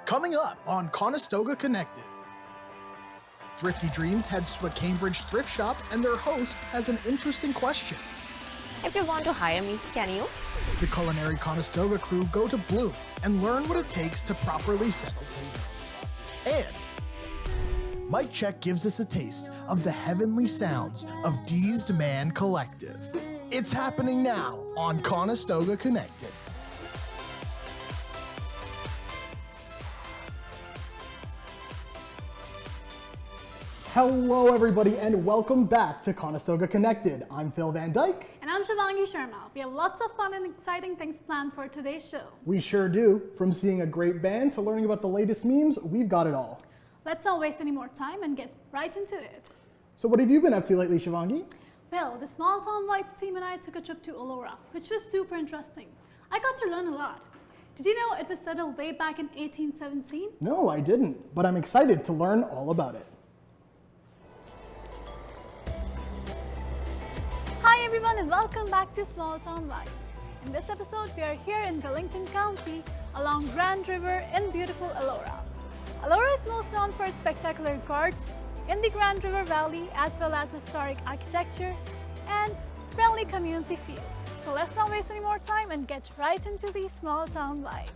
Coming up on Conestoga Connected. Thrifty Dreams heads to a Cambridge thrift shop and their host has an interesting question. If you want to hire me, can you? The Culinary Conestoga crew go to Bloom and learn what it takes to properly set the table. And Mike Check gives us a taste of the heavenly sounds of Deezed Man Collective. It's happening now on Conestoga Connected. Hello everybody and welcome back to Conestoga Connected. I'm Phil Van Dyke. And I'm Shivangi Sharma. We have lots of fun and exciting things planned for today's show. We sure do. From seeing a great band to learning about the latest memes, we've got it all. Let's not waste any more time and get right into it. So what have you been up to lately, Shivangi? Well, the small town vibe team and I took a trip to Elora, which was super interesting. I got to learn a lot. Did you know it was settled way back in 1817? No, I didn't, but I'm excited to learn all about it. Hi everyone and welcome back to Small Town Vibes. In this episode, we are here in Wellington County along Grand River in beautiful Elora. Elora is most known for its spectacular gorge in the Grand River Valley as well as historic architecture and friendly community feels. So let's not waste any more time and get right into these small town vibes.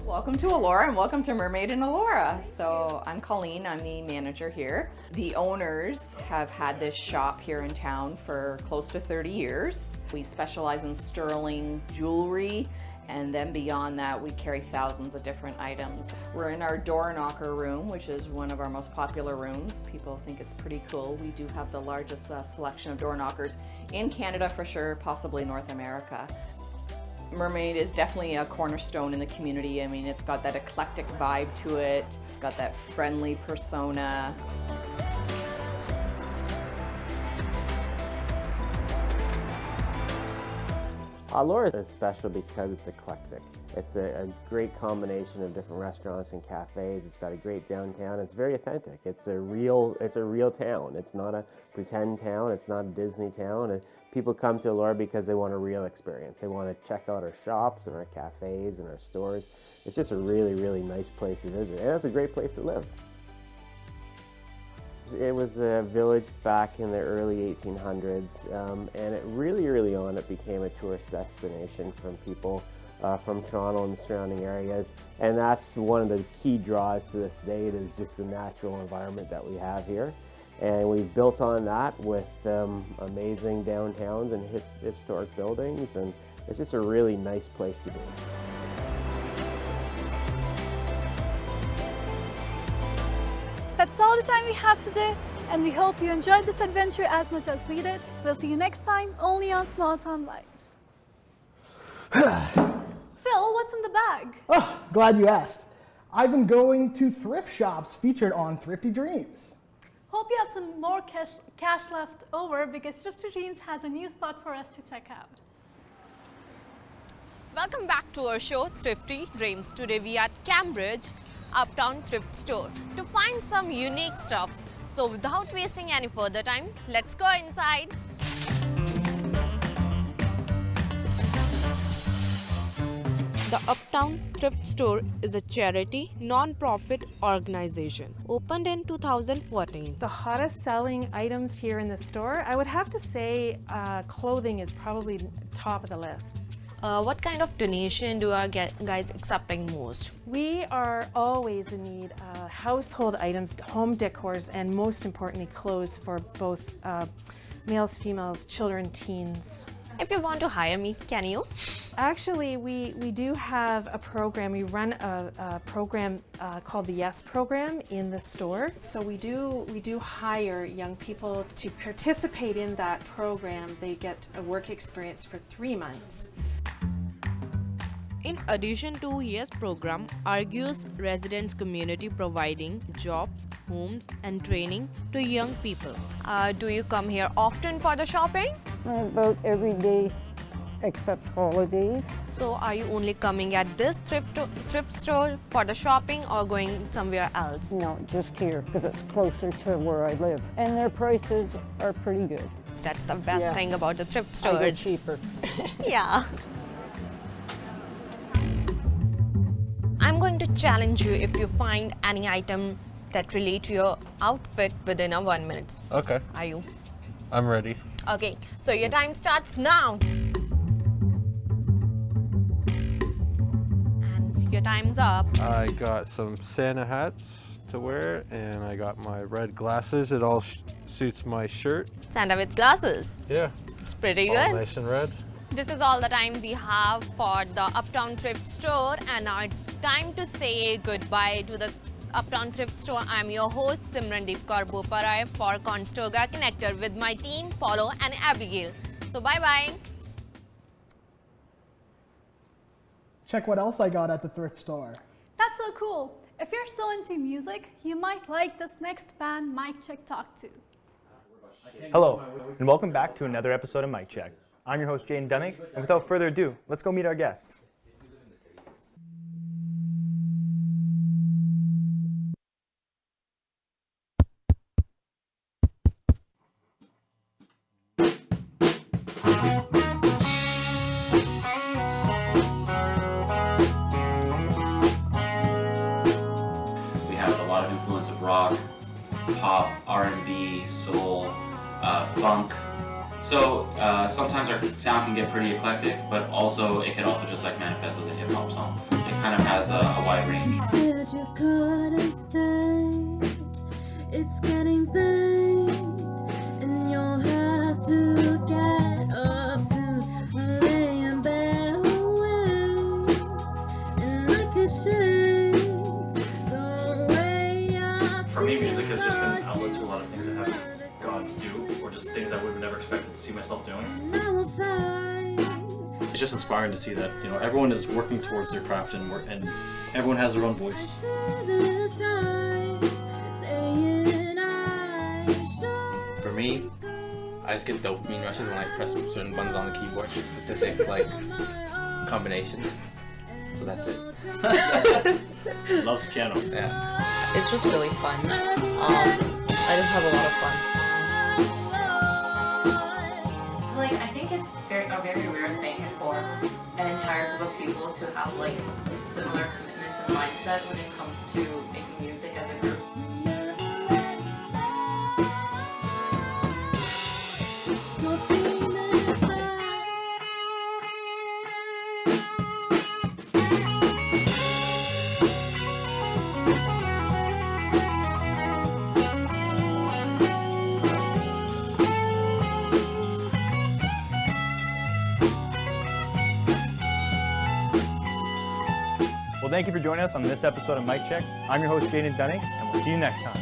Welcome to Elora and welcome to Mermaid in Elora. So I'm Colleen, I'm the manager here. The owners have had this shop here in town for close to 30 years. We specialize in sterling jewelry, and then beyond that we carry thousands of different items. We're in our door knocker room, which is one of our most popular rooms. People think it's pretty cool. We do have the largest selection of door knockers in Canada for sure, possibly North America. Mermaid is definitely a cornerstone in the community. I mean, it's got that eclectic vibe to it. It's got that friendly persona. Elora is special because it's eclectic. It's a great combination of different restaurants and cafes. It's got a great downtown. It's very authentic. It's a real town. It's not a pretend town. It's not a Disney town. And people come to Elora because they want a real experience. They want to check out our shops and our cafes and our stores. It's just a really, really nice place to visit, and it's a great place to live. It was a village back in the early 1800s, and it really early on it became a tourist destination from people from Toronto and the surrounding areas, and that's one of the key draws to this date is just the natural environment that we have here. And we've built on that with amazing downtowns and historic buildings, and it's just a really nice place to be. That's all the time we have today, and we hope you enjoyed this adventure as much as we did. We'll see you next time, only on Small Town Vibes. Phil, what's in the bag? Oh, glad you asked. I've been going to thrift shops featured on Thrifty Dreams. Hope you have some more cash left over because Thrifty Dreams has a new spot for us to check out. Welcome back to our show, Thrifty Dreams. Today we are at Cambridge Uptown Thrift Store to find some unique stuff. So without wasting any further time, let's go inside. The Uptown Thrift Store is a charity, non-profit organization opened in 2014. The hottest selling items here in the store, I would have to say clothing is probably top of the list. What kind of donation do our guys accepting most? We are always in need of household items, home decors, and most importantly clothes for both males, females, children, teens. If you want to hire me, can you? Actually, we do have a program. We run a program called the Yes Program in the store. So we do hire young people to participate in that program. They get a work experience for 3 months. In addition to Yes program, argues residents community providing jobs, homes and training to young people. Do you come here often for the shopping? About every day except holidays. So are you only coming at this thrift store for the shopping or going somewhere else? No, just here because it's closer to where I live. And their prices are pretty good. That's the best thing about the thrift I get stores. cheaper. Yeah. I'm going to challenge you if you find any item that relate to your outfit within a 1 minute. Okay, Are you? I'm ready. Okay, so your time starts now. And your time's up. I got some Santa hats to wear, and I got my red glasses. It all suits my shirt. Santa with glasses. Yeah, It's pretty all good. nice and red. This is all the time we have for the Uptown Thrift Store, and now it's time to say goodbye to the Uptown Thrift Store. I'm your host Simrandeep Kaur Boparai for Conestoga Connected with my team Paulo and Abigail. So bye bye. Check what else I got at the thrift store. That's so cool. If you're so into music, you might like this next band Mike Check Talk to. Hello, and welcome back to another episode of Mic Check. I'm your host, Jane Dunning, and without further ado, let's go meet our guests. We have a lot of influence of rock, pop, R&B, soul, funk. So sometimes our sound can get pretty eclectic, but also it can also just like manifest as a hip hop song. It kind of has a wide range. You said you couldn't stay. It's getting late, and you'll have to get up soon. I'll lay in bed away, and I can shake the way I For me, music has just been an outlet to a lot of things I haven't gone to do, or just things I would have never expected to see myself doing. It's just inspiring to see that, you know, everyone is working towards their craft and everyone has their own voice. For me, I just get dopamine rushes when I press certain buttons on the keyboard, specific like combinations. So that's it. Loves piano. Yeah. It's just really fun. I just have a lot of fun. Like, I think it's a very rare thing for an entire group of people to have like similar commitments and mindset when it comes to making music as a group. Well, thank you for joining us on this episode of Mic Check. I'm your host, Jaden Dunning, and we'll see you next time.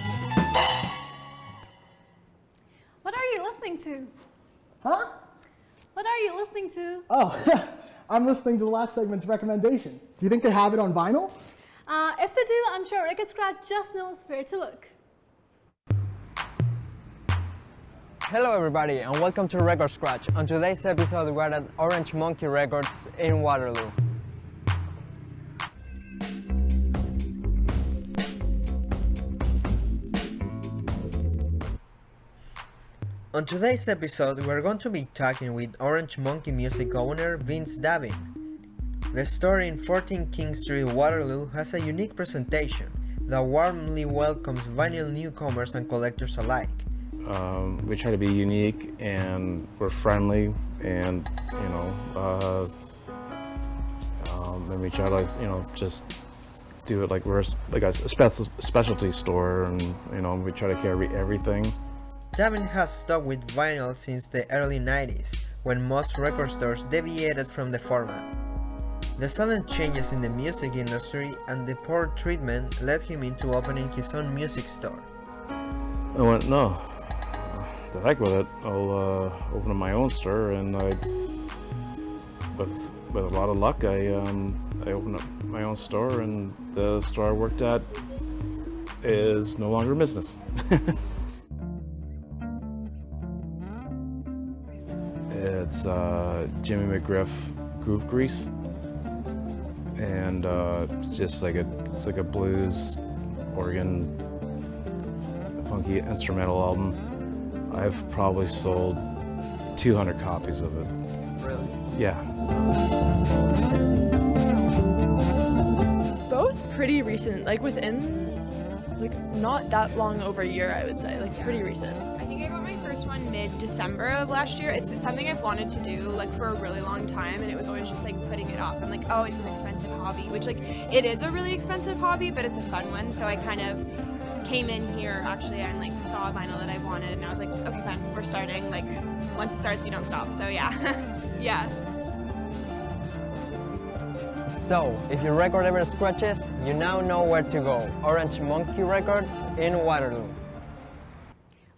What are you listening to? Huh? What are you listening to? Oh, I'm listening to the last segment's recommendation. Do you think they have it on vinyl? If they do, I'm sure Record Scratch just knows where to look. Hello everybody and welcome to Record Scratch. On today's episode we're at Orange Monkey Records in Waterloo. On today's episode we're going to be talking with Orange Monkey music owner Vince Davin. The store in 14 King Street, Waterloo has a unique presentation that warmly welcomes vinyl newcomers and collectors alike. We try to be unique and we're friendly, and and we try to just do it like we're like a specialty store, and we try to carry everything. Davin has stuck with vinyl since the early 90s, when most record stores deviated from the format. The sudden changes in the music industry and the poor treatment led him into opening his own music store. I went, no, the heck with it. I'll open up my own store, and with a lot of luck, I opened up my own store, and the store I worked at is no longer in business. It's Jimmy McGriff Groove Grease, and it's just like it's like a blues, organ, funky instrumental album. I've probably sold 200 copies of it. Really? Yeah. Both pretty recent, like within, like not that long over a year, I would say, like pretty recent. I think I got my first one mid-December of last year. It's something I've wanted to do like for a really long time, and it was always just like putting it off. I'm like, oh, it's an expensive hobby, which like it is a really expensive hobby, but it's a fun one. So I kind of came in here actually and like saw a vinyl that I wanted, and I was like, okay, fine, we're starting. Like once it starts, you don't stop. So yeah, yeah. So, if your record ever scratches, you now know where to go. Orange Monkey Records in Waterloo.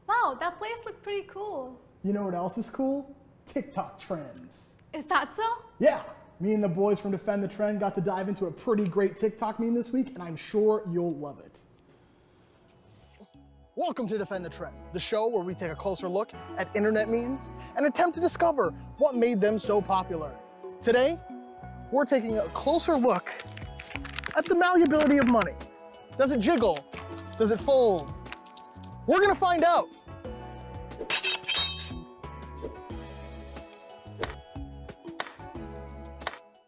Wow, that place looked pretty cool. You know what else is cool? TikTok trends. Is that so? Yeah, me and the boys from Defend the Trend got to dive into a pretty great TikTok meme this week, and I'm sure you'll love it. Welcome to Defend the Trend, the show where we take a closer look at internet memes and attempt to discover what made them so popular. Today, we're taking a closer look at the malleability of money. Does it jiggle? Does it fold? We're gonna find out.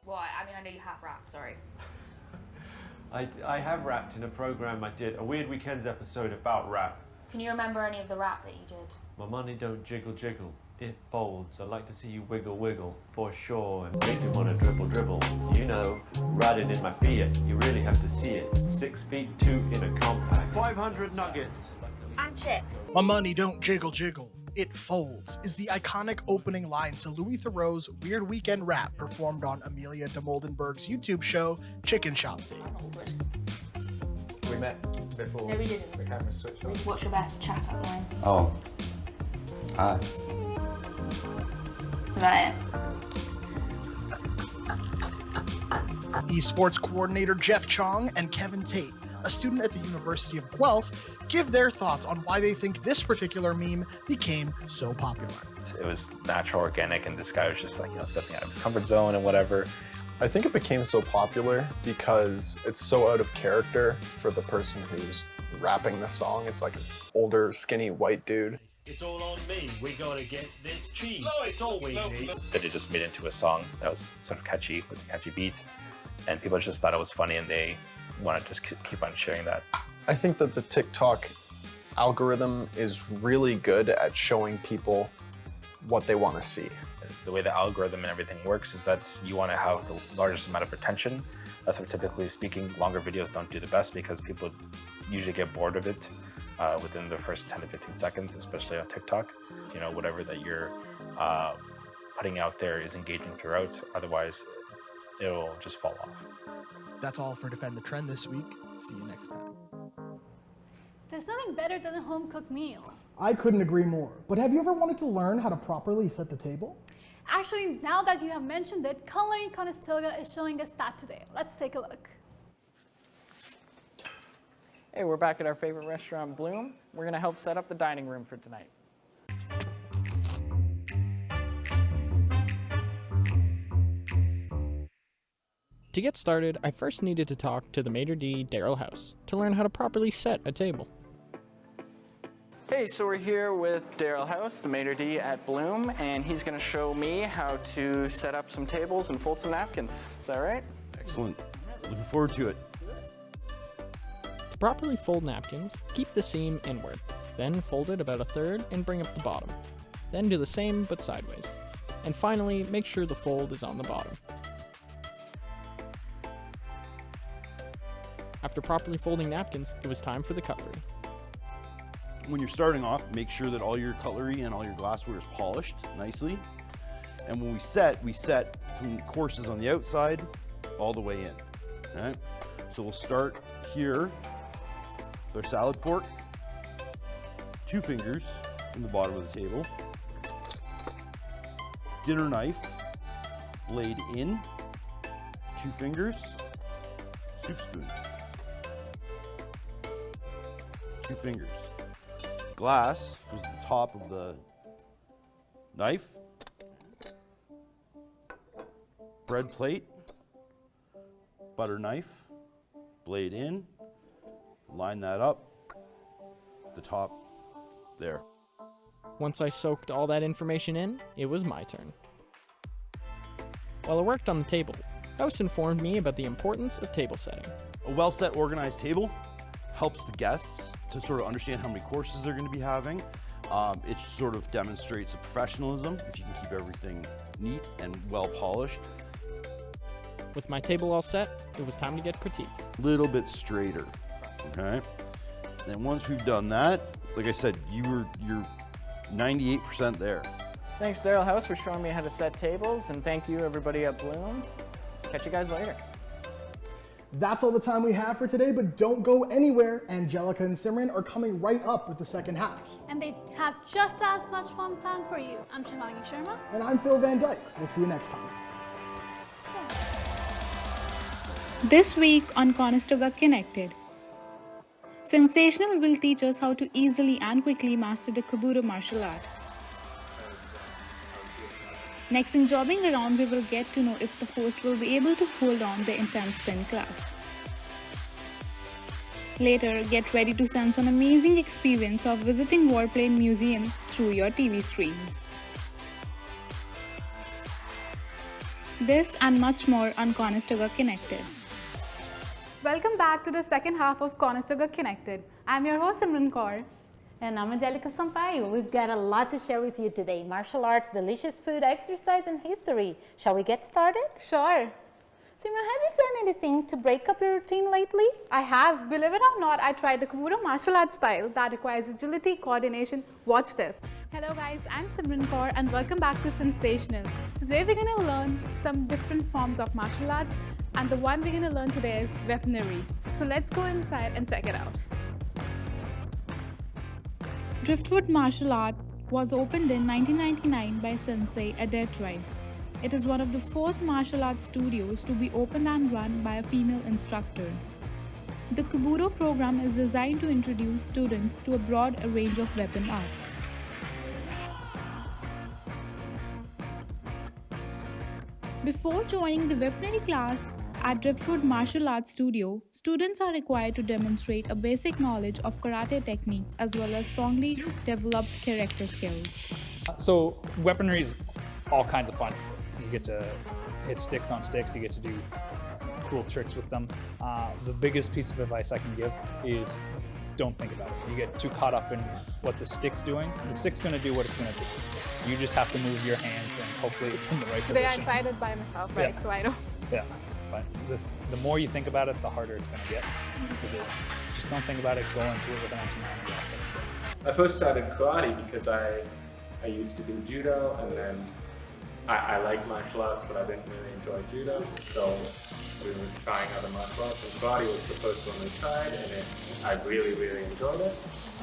Well, I mean, I know you have rap, sorry. I have rapped in a program I did, a Weird Weekends episode about rap. Can you remember any of the rap that you did? My money don't jiggle jiggle, it folds. I'd like to see you wiggle wiggle, for sure, and make you wanna dribble dribble. You know, riding in my Fiat, you really have to see it. 6'2" in a compact, 500 nuggets. And chips. My money don't jiggle jiggle, it folds is the iconic opening line to Louis Theroux's Weird Weekend rap performed on Amelia de Moldenberg's YouTube show, Chicken Shop Day. We met before. No, we didn't. The camera switched on. What's your best chat up line? Oh. Hi. Is that it? Esports coordinator Jeff Chong and Kevin Tate, a student at the University of Guelph, give their thoughts on why they think this particular meme became so popular. It was natural, organic, and this guy was just like, stepping out of his comfort zone and whatever. I think it became so popular because it's so out of character for the person who's rapping the song. It's like an older, skinny, white dude. It's all on me, we gotta get this cheese. Oh, it's all we need. That it just made into a song that was sort of catchy, with a catchy beat, and people just thought it was funny and they want to just keep on sharing that. I think that the TikTok algorithm is really good at showing people what they want to see. The way the algorithm and everything works is that you want to have the largest amount of retention. That's why, typically speaking, longer videos don't do the best because people usually get bored of it within the first 10 to 15 seconds, especially on TikTok. Whatever that you're putting out there is engaging throughout. Otherwise, it'll just fall off. That's all for Defend the Trend this week. See you next time. There's nothing better than a home-cooked meal. I couldn't agree more. But have you ever wanted to learn how to properly set the table? Actually, now that you have mentioned it, Culinary Conestoga is showing us that today. Let's take a look. Hey, we're back at our favorite restaurant, Bloom. We're gonna help set up the dining room for tonight. To get started, I first needed to talk to the maitre d', Daryl House, to learn how to properly set a table. Hey, so we're here with Daryl House, the maitre d' at Bloom, and he's going to show me how to set up some tables and fold some napkins. Is that right? Excellent. Looking forward to it. To properly fold napkins, keep the seam inward, then fold it about a third and bring up the bottom. Then do the same but sideways. And finally, make sure the fold is on the bottom. After properly folding napkins, it was time for the cutlery. When you're starting off, make sure that all your cutlery and all your glassware is polished nicely. And when we set from courses on the outside all the way in. All right? So we'll start here with our salad fork, 2 fingers from the bottom of the table, dinner knife, blade in, 2 fingers, soup spoon, 2 fingers. Glass goes to the top of the knife, bread plate, butter knife, blade in, line that up, the top there. Once I soaked all that information in, it was my turn. While I worked on the table, House informed me about the importance of table setting. A well-set, organized table helps the guests to sort of understand how many courses they're going to be having. It sort of demonstrates a professionalism if you can keep everything neat and well polished. With my table all set, it was time to get critiqued. A little bit straighter, okay? And once we've done that, like I said, you're 98% there. Thanks Daryl House for showing me how to set tables, and thank you everybody at Bloom. Catch you guys later. That's all the time we have for today, but don't go anywhere. Angelica and Simran are coming right up with the second half. And they have just as much fun planned for you. I'm Shivangi Sharma. And I'm Phil Van Dyke. We'll see you next time. This week on Conestoga Connected, Sensational will teach us how to easily and quickly master the Kuburo martial art. Next, in Jobbing Around, we will get to know if the host will be able to hold on the intense spin class. Later, get ready to sense an amazing experience of visiting Warplane Museum through your TV screens. This and much more on Conestoga Connected. Welcome back to the second half of Conestoga Connected. I'm your host Simran Kaur. And I'm Angelica Sampaio. We've got a lot to share with you today. Martial arts, delicious food, exercise, and history. Shall we get started? Sure. Simran, have you done anything to break up your routine lately? I have. Believe it or not, I tried the Kuburo martial arts style that requires agility, coordination. Watch this. Hello guys, I'm Simran Kaur and welcome back to Sensational. Today we're going to learn some different forms of martial arts, and the one we're going to learn today is weaponry. So let's go inside and check it out. Driftwood Martial Art was opened in 1999 by Sensei Adair Rice. It is one of the first martial arts studios to be opened and run by a female instructor. The Kuburo program is designed to introduce students to a broad range of weapon arts. Before joining the weaponry class at Driftwood Martial Arts Studio, students are required to demonstrate a basic knowledge of karate techniques as well as strongly developed character skills. So weaponry is all kinds of fun. You get to hit sticks on sticks, you get to do cool tricks with them. The biggest piece of advice I can give is don't think about it. You get too caught up in what the stick's doing. The stick's going to do what it's going to do. You just have to move your hands and hopefully it's in the right Today position. I tried it by myself, right? Yeah. So I don't. Yeah, but the more you think about it, the harder it's going to get. So just don't think about it, go into it with an empty mind. I first started karate because I used to do judo, and then I like martial arts, but I didn't really enjoy judo, so we were trying other martial arts, and karate was the first one we tried, and I really, really enjoyed it.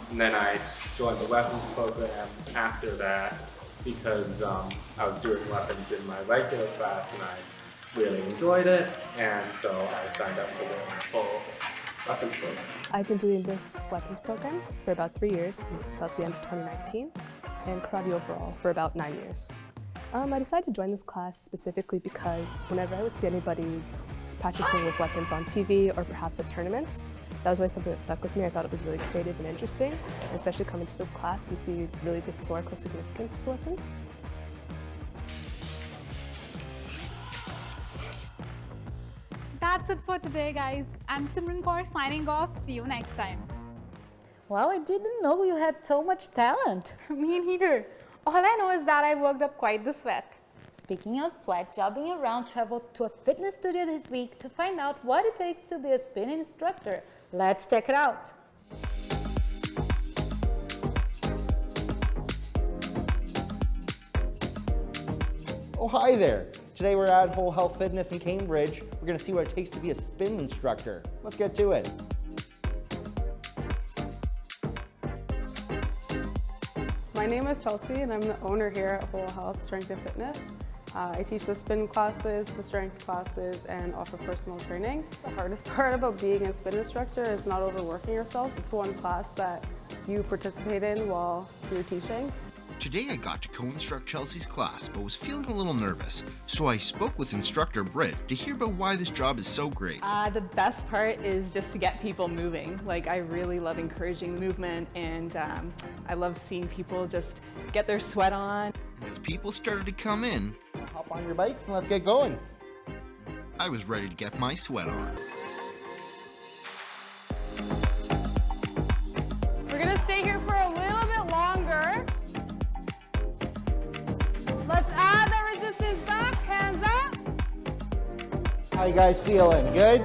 And then I joined the weapons program after that because I was doing weapons in my regular class, and I really enjoyed it, and so I signed up for the full weapons program. I've been doing this weapons program for about 3 years, since about the end of 2019, and karate overall for about 9 years. I decided to join this class specifically because whenever I would see anybody practicing with weapons on TV or perhaps at tournaments, that was always something that stuck with me. I thought it was really creative and interesting, and especially coming to this class, you see really the historical significance of weapons. That's it for today, guys. I'm Simran Kaur signing off. See you next time. Wow, I didn't know you had so much talent. Me neither. All I know is that I worked up quite the sweat. Speaking of sweat, Jobbing Around traveled to a fitness studio this week to find out what it takes to be a spin instructor. Let's check it out. Oh, hi there. Today we're at Whole Health Fitness in Cambridge. We're going to see what it takes to be a spin instructor. Let's get to it. My name is Chelsea and I'm the owner here at Whole Health Strength and Fitness. I teach the spin classes, the strength classes, and offer personal training. The hardest part about being a spin instructor is not overworking yourself. It's one class that you participate in while you're teaching. Today I got to co-instruct Chelsea's class, but was feeling a little nervous, so I spoke with instructor Britt to hear about why this job is so great. The best part is just to get people moving. Like, I really love encouraging movement, and I love seeing people just get their sweat on. And as people started to come in, hop on your bikes and let's get going. I was ready to get my sweat on. We're gonna stay here for a little bit longer. Let's add the resistance back, hands up. How you guys feeling? Good?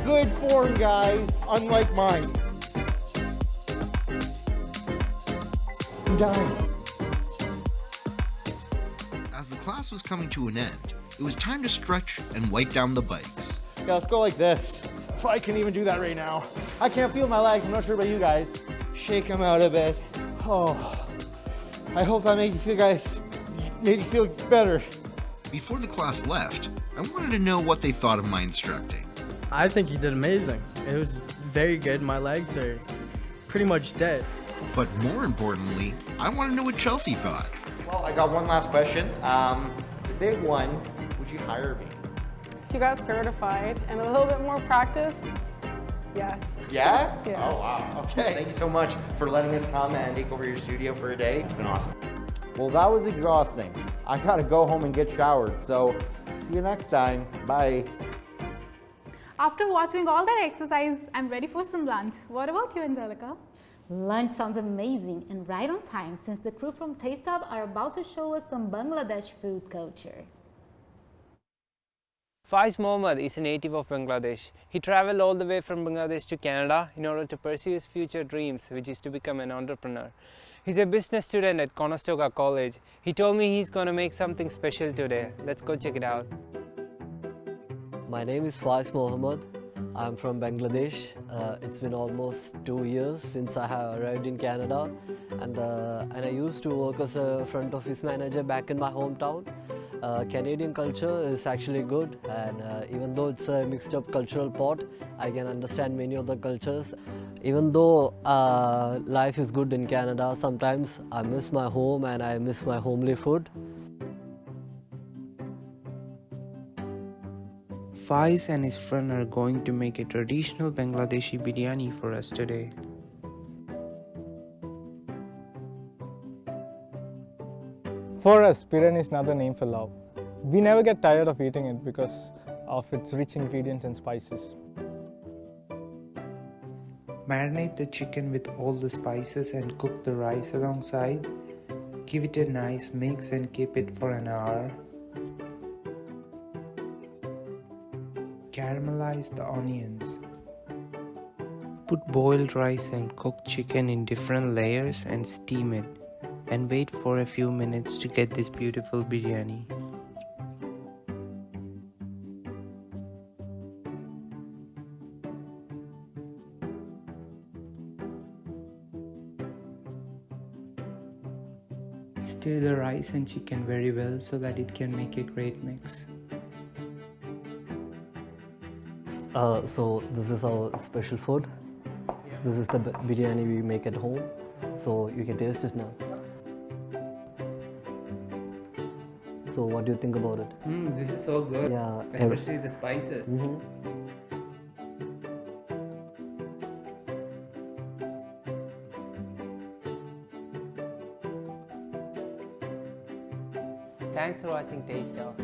Good form, guys, unlike mine. I'm done. As the class was coming to an end, it was time to stretch and wipe down the bikes. Yeah, let's go like this. If I can even do that right now. I can't feel my legs, I'm not sure about you guys. Shake them out a bit. Oh, I hope that made you feel better. Before the class left, I wanted to know what they thought of my instructing. I think you did amazing. It was very good. My legs are pretty much dead. But more importantly, I want to know what Chelsea thought. Well, I got one last question. It's a big one. Would you hire me? If you got certified and a little bit more practice, yes. Yeah? Yeah. Oh, wow. Okay. Thank you so much for letting us come and take over your studio for a day. It's been awesome. Well, that was exhausting. I gotta go home and get showered, so see you next time. Bye. After watching all that exercise, I'm ready for some lunch. What about you, Angelica? Lunch sounds amazing and right on time since the crew from Taste Hub are about to show us some Bangladesh food culture. Faiz Mohammed is a native of Bangladesh. He traveled all the way from Bangladesh to Canada in order to pursue his future dreams, which is to become an entrepreneur. He's a business student at Conestoga College. He told me he's going to make something special today. Let's go check it out. My name is Faiz Mohammed. I'm from Bangladesh. It's been almost 2 years since I have arrived in Canada, and I used to work as a front office manager back in my hometown. Canadian culture is actually good, and even though it's a mixed up cultural pot, I can understand many of the cultures. Even though life is good in Canada, sometimes I miss my home and I miss my homely food. Faiz and his friend are going to make a traditional Bangladeshi biryani for us today. For us, biryani is another name for love. We never get tired of eating it because of its rich ingredients and spices. Marinate the chicken with all the spices and cook the rice alongside. Give it a nice mix and keep it for an hour. Caramelize the onions. Put boiled rice and cooked chicken in different layers and steam it. And wait for a few minutes to get this beautiful biryani. Stir the rice and chicken very well so that it can make a great mix. So this is our special food. This is the biryani we make at home. So you can taste it now. So what do you think about it? This is so good. Yeah, especially the spices. Thanks for watching Taste Hub.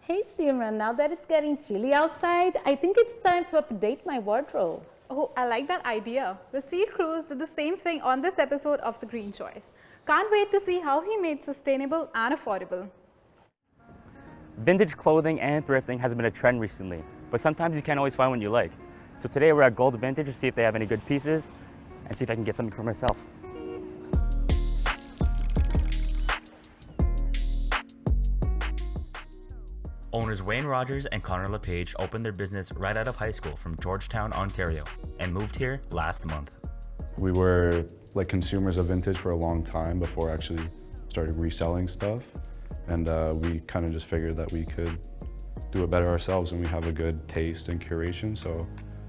Hey Simran, now that it's getting chilly outside, I think it's time to update my wardrobe. Oh, I like that idea. The Sea Cruise did the same thing on this episode of The Green Choice. Can't wait to see how he made sustainable and affordable. Vintage clothing and thrifting has been a trend recently, but sometimes you can't always find what you like. So today we're at Gold Vintage to see if they have any good pieces and see if I can get something for myself. Owners Wayne Rogers and Connor LePage opened their business right out of high school from Georgetown, Ontario, and moved here last month. We were like consumers of vintage for a long time before actually started reselling stuff, and we kind of just figured that we could do it better ourselves, and we have a good taste and curation, so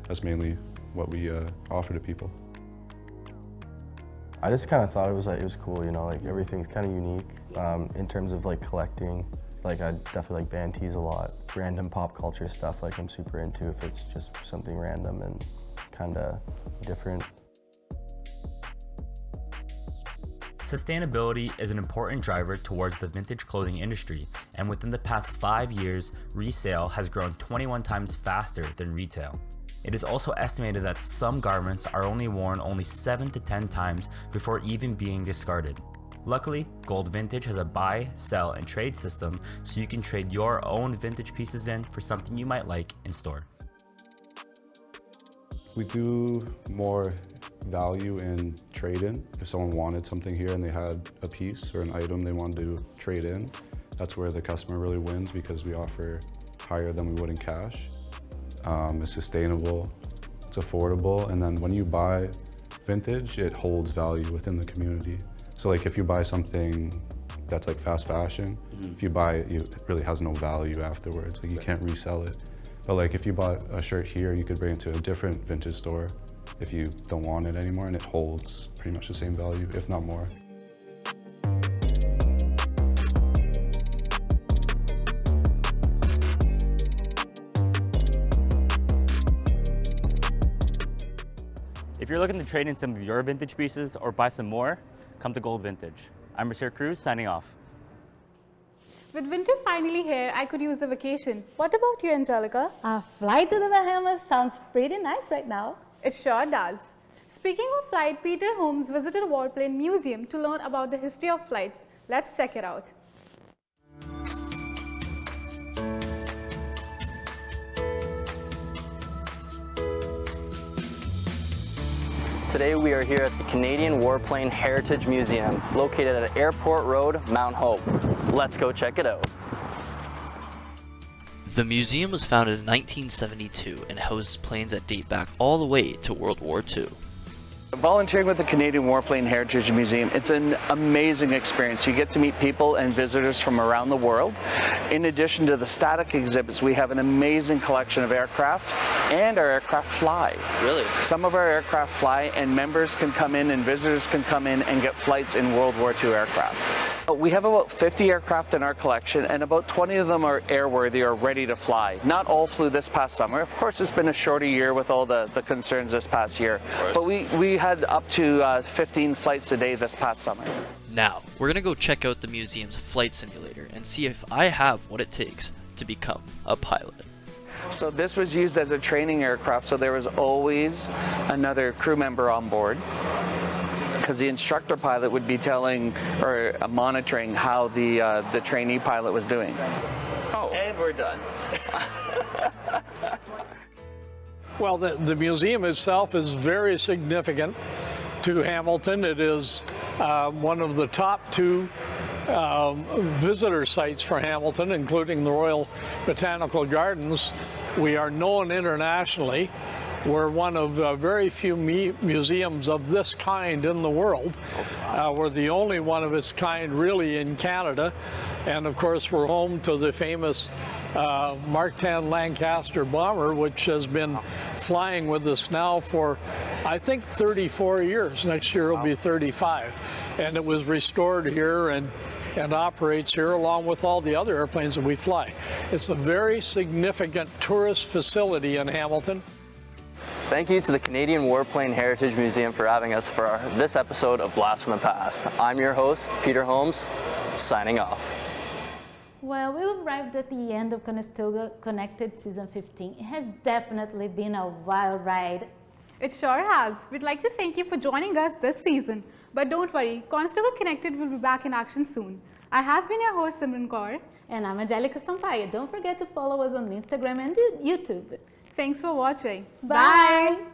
that's mainly what we offer to people. I just kind of thought it was cool, you know, like everything's kind of unique in terms of like collecting. Like I definitely like band tees a lot. Random pop culture stuff like I'm super into if it's just something random and kind of different. Sustainability is an important driver towards the vintage clothing industry, and within the past 5 years, resale has grown 21 times faster than retail. It is also estimated that some garments are only worn 7 to 10 times before even being discarded. Luckily, Gold Vintage has a buy, sell, and trade system, so you can trade your own vintage pieces in for something you might like in store. We do more value in trade-in. If someone wanted something here and they had a piece or an item they wanted to trade in, that's where the customer really wins because we offer higher than we would in cash. It's sustainable, it's affordable, and then when you buy vintage, it holds value within the community. So like if you buy something that's like fast fashion, if you buy it, it really has no value afterwards. Like you can't resell it. But like if you bought a shirt here, you could bring it to a different vintage store if you don't want it anymore, and it holds pretty much the same value, if not more. If you're looking to trade in some of your vintage pieces or buy some more, come to Gold Vintage. I'm Rasir Cruz signing off. With winter finally here, I could use a vacation. What about you, Angelica? A flight to the Bahamas sounds pretty nice right now. It sure does. Speaking of flight, Peter Holmes visited Warplane Museum to learn about the history of flights. Let's check it out. Today we are here at the Canadian Warplane Heritage Museum, located at Airport Road, Mount Hope. Let's go check it out. The museum was founded in 1972 and houses planes that date back all the way to World War II. Volunteering with the Canadian Warplane Heritage Museum, it's an amazing experience. You get to meet people and visitors from around the world. In addition to the static exhibits, we have an amazing collection of aircraft, and our aircraft fly. Really? Some of our aircraft fly, and members can come in and visitors can come in and get flights in World War II aircraft. We have about 50 aircraft in our collection, and about 20 of them are airworthy or ready to fly. Not all flew this past summer. Of course, it's been a shorter year with all the concerns this past year. But we had up to 15 flights a day this past summer. Now, we're going to go check out the museum's flight simulator and see if I have what it takes to become a pilot. So this was used as a training aircraft, so there was always another crew member on board, because the instructor pilot would be telling or monitoring how the trainee pilot was doing. Oh, and we're done. Well, the museum itself is very significant to Hamilton. It is one of the top 2 visitor sites for Hamilton, including the Royal Botanical Gardens. We are known internationally. We're one of very few museums of this kind in the world. We're the only one of its kind really in Canada. And of course, we're home to the famous Mark 10 Lancaster bomber, which has been flying with us now for, I think, 34 years. Next year will be 35. And it was restored here and operates here along with all the other airplanes that we fly. It's a very significant tourist facility in Hamilton. Thank you to the Canadian Warplane Heritage Museum for having us for this episode of Blast from the Past. I'm your host, Peter Holmes, signing off. Well, we've arrived at the end of Conestoga Connected Season 15. It has definitely been a wild ride. It sure has. We'd like to thank you for joining us this season. But don't worry, Conestoga Connected will be back in action soon. I have been your host, Simran Kaur. And I'm Angelica Sampaio. Don't forget to follow us on Instagram and YouTube. Thanks for watching. Bye.